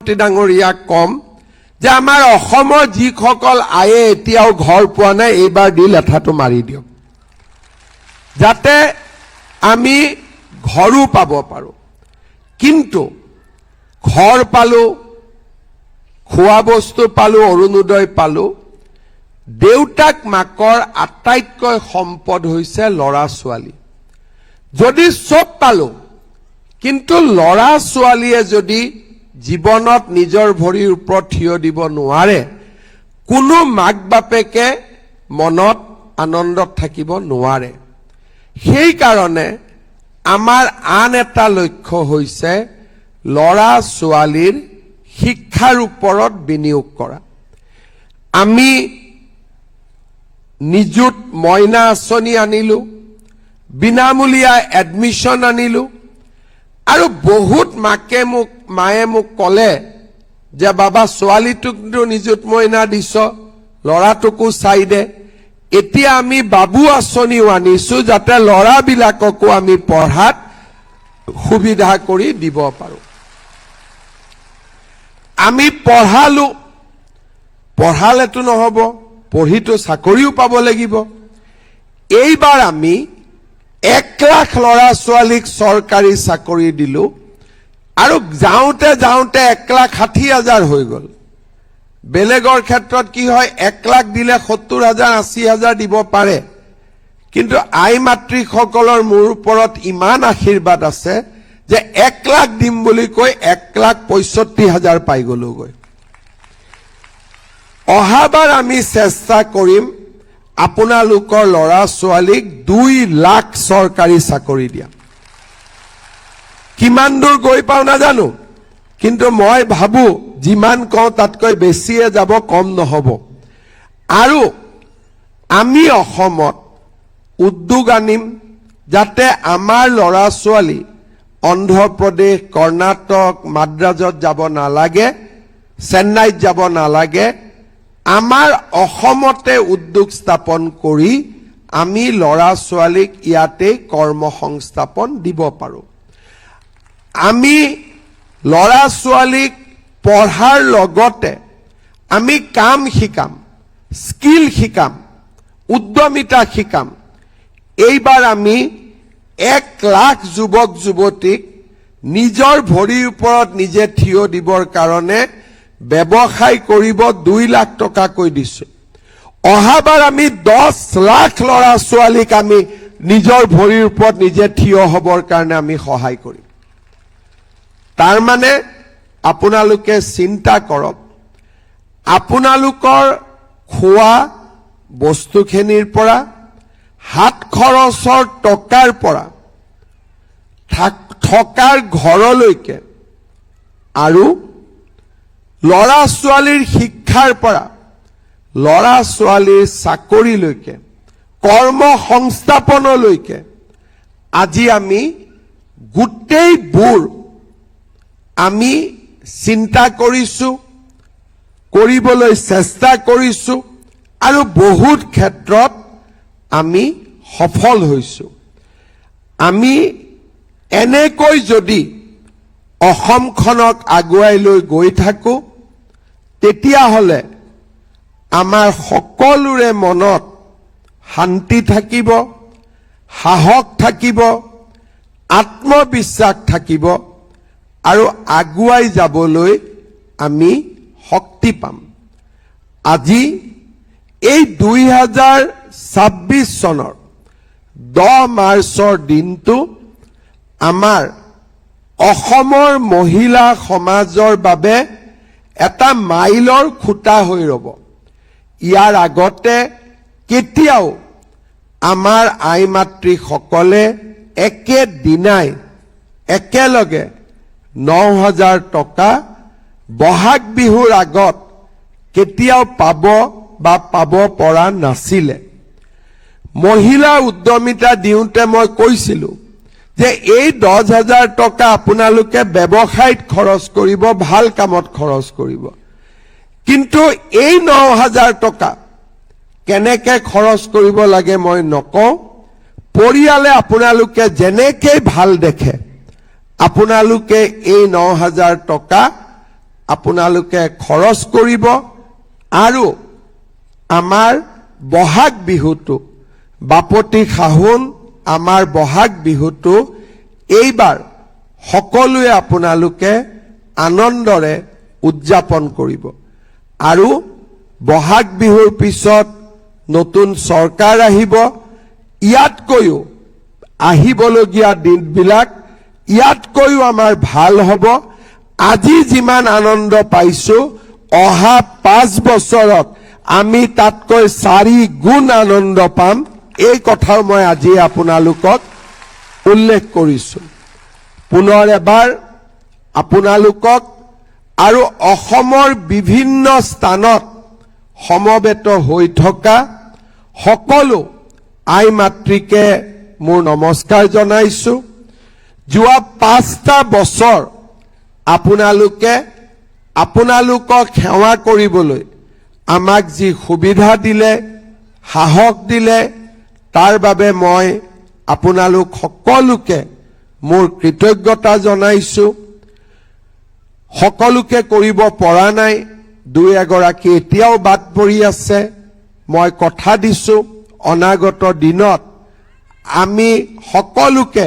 ডাঙৰীয়া কম যে আমাৰ অসমৰ যিসকল আয়ে এতিয়াও ঘৰ পোৱা নাই এইবাৰ দি লেঠাটো মাৰি দিয়ক যাতে আমি ঘৰো পাব পাৰো কিন্তু ঘৰ পালো খোৱা বস্তু পালো অৰুণোদয় পালো দেউতাক মাকৰ আটাইতকৈ সম্পদ হৈছে লৰা ছোৱালী যদি সব পালো কিন্তু লৰা ছোৱালীয়ে যদি জীৱনত নিজৰ ভৰিৰ ওপৰত থিয় দিব নোৱাৰে কোনো মাক বাপেকে মনত আনন্দত থাকিব নোৱাৰে সেই কাৰণে আমাৰ আন এটা লক্ষ্য হৈছে লৰা ছোৱালীৰ শিক্ষাৰ ওপৰত বিনিয়োগ কৰা আমি নিযুত মইনা আঁচনি আনিলো বিনামূলীয়া এডমিশন আনিলো আৰু বহুত মায়ে মোক কলে যে বাবা ছোৱালীটোক নিযুত মইনা দিছ লৰাটোকো চাই দে এতিয়া আমি বাবু আঁচনিও আনিছো যাতে লৰাবিলাককো আমি পঢ়াত সুবিধা কৰি দিব পাৰো আমি পঢ়ালেতো নহব পঢ়িতো চাকৰিও পাব লাগিব এইবাৰ আমি 1 লাখ লৰা ছোৱালীক চৰকাৰী চাকৰি দিলো আৰু যাওঁতে 1,60,000 হৈ গল বেলেগৰ ক্ষেত্ৰত কি হয় 1 লাখ দিলে 70,000 80,000 দিব পাৰে কিন্তু আই মাতৃসকলৰ মোৰ ওপৰত ইমান আশীৰ্বাদ আছে যে 1 লাখ দিম বুলি কৈ 1,65,000 পাই গলোগৈ অহাবাৰ আমি চেষ্টা কৰিম আপোনালোকৰ লৰা ছোৱালীক 2 লাখ চৰকাৰী চাকৰি দিয়া কিমান দূৰ গৈ পাও নাজানো কিন্তু মই ভাবো যিমান কওঁ তাতকৈ বেছিয়ে যাব কম নহব আৰু আমি অসমত উদ্যোগ আনিম যাতে আমাৰ লৰা ছোৱালী অন্ধ্ৰপ্ৰদেশ কৰ্ণাটক মাদ্ৰাজত যাব নালাগে চেন্নাইত যাব নালাগে আমাৰ অসমতে উদ্যোগ স্থাপন কৰি আমি লৰা ছোৱালীক ইয়াতে কৰ্মসংস্থাপন দিব পাৰো আমি লৰা ছোৱালীক পঢ়াৰ লগতে আমি কাম শিকাম স্কিল শিকাম উদ্যমিতা শিকাম এইবাৰ আমি 1 লাখ যুৱক যুৱতীক নিজৰ ভৰিৰ ওপৰত নিজে থিয় দিবৰ কাৰণে ব্যৱসায় কৰিব 2 লাখ টকা কৈ দিছো অহাবাৰ আমি 10 লাখ লৰা ছোৱালীক আমি নিজৰ ভৰিৰ ওপৰত নিজে থিয় হবৰ কাৰণে আমি সহায় কৰিম তাৰ মানে আপোনালোকে চিন্তা কৰক আপোনালোকৰ খোৱা বস্তুখিনিৰ পৰা হাত খৰচৰ টকাৰ পৰা থকাৰ ঘৰলৈকে আৰু লৰা ছোৱালীৰ শিক্ষাৰ পৰা লৰা ছোৱালীৰ চাকৰিলৈকে কৰ্মসংস্থাপনলৈকে আজি আমি গোটেইবোৰ আমি চিন্তা কৰিছো কৰিবলৈ চেষ্টা কৰিছো আৰু বহুত ক্ষেত্ৰত আমি সফল হৈছো আমি এনেকৈ যদি অসমখনক আগুৱাই লৈ গৈ থাকো তেতিয়াহলে আমাৰ সকলোৰে মনত শান্তি থাকিব সাহস থাকিব আত্মবিশ্বাস থাকিব আৰু আগুৱাই যাবলৈ আমি শক্তি পাম আজি এই 2026 চনৰ 10 মাৰ্চৰ দিনটো আমাৰ অসমৰ মহিলা সমাজৰ বাবে এটা মাইলৰ খুঁটা হৈ ৰব ইয়াৰ আগতে কেতিয়াও আমাৰ আই মাতৃসকলে একেদিনাই একেলগে 9,000 টকা বহাগ বিহুৰ আগত কেতিয়াও পাব পৰা নাছিলে মহিলা উদ্যমিতা দিওঁতে মই কৈছিলো যে এই 10,000 টকা আপোনালোকে ব্যৱসায়ত খৰচ কৰিব ভাল কামত খৰচ কৰিব কিন্তু এই 9,000 টকা কেনেকৈ খৰচ কৰিব লাগে মই নকওঁ পৰিয়ালে আপোনালোকে যেনেকৈ ভাল দেখে আপোনালোকে এই 9,000 টকা আপোনালোকে খৰচ কৰিব আৰু আমাৰ বহাগ বিহুটো বাপতি সাহোন আমাৰ বহাগ বিহুটো এইবাৰ সকলোৱে আপোনালোকে আনন্দৰে উদযাপন কৰিব আৰু বহাগ বিহুৰ পিছত নতুন চৰকাৰ আহিব ইয়াতকৈও আহিবলগীয়া দিনবিলাক ইয়াতকৈও আমাৰ ভাল হ'ব আজি যিমান আনন্দ পাইছো অহা 5 বছৰত আমি তাতকৈ 4 গুণ আনন্দ পাম এই কথাও মই আজি আপোনালোকক উল্লেখ কৰিছো পুনৰ এবাৰ আপোনালোকক আৰু অসমৰ বিভিন্ন স্থানত সমবেত হৈ থকা সকলো আই মাতৃকে মোৰ নমস্কাৰ জনাইছো যোৱা 5টা বছৰ আপোনালোকে আপোনালোকক সেৱা কৰিবলৈ আমাক যি সুবিধা দিলে সাহস দিলে তাৰ বাবে মই আপোনালোক সকলোকে মোৰ কৃতজ্ঞতা জনাইছো সকলোকে কৰিব পৰা নাই দুই এগৰাকী এতিয়াও বাদ পৰি আছে মই কথা দিছো অনাগত দিনত আমি সকলোকে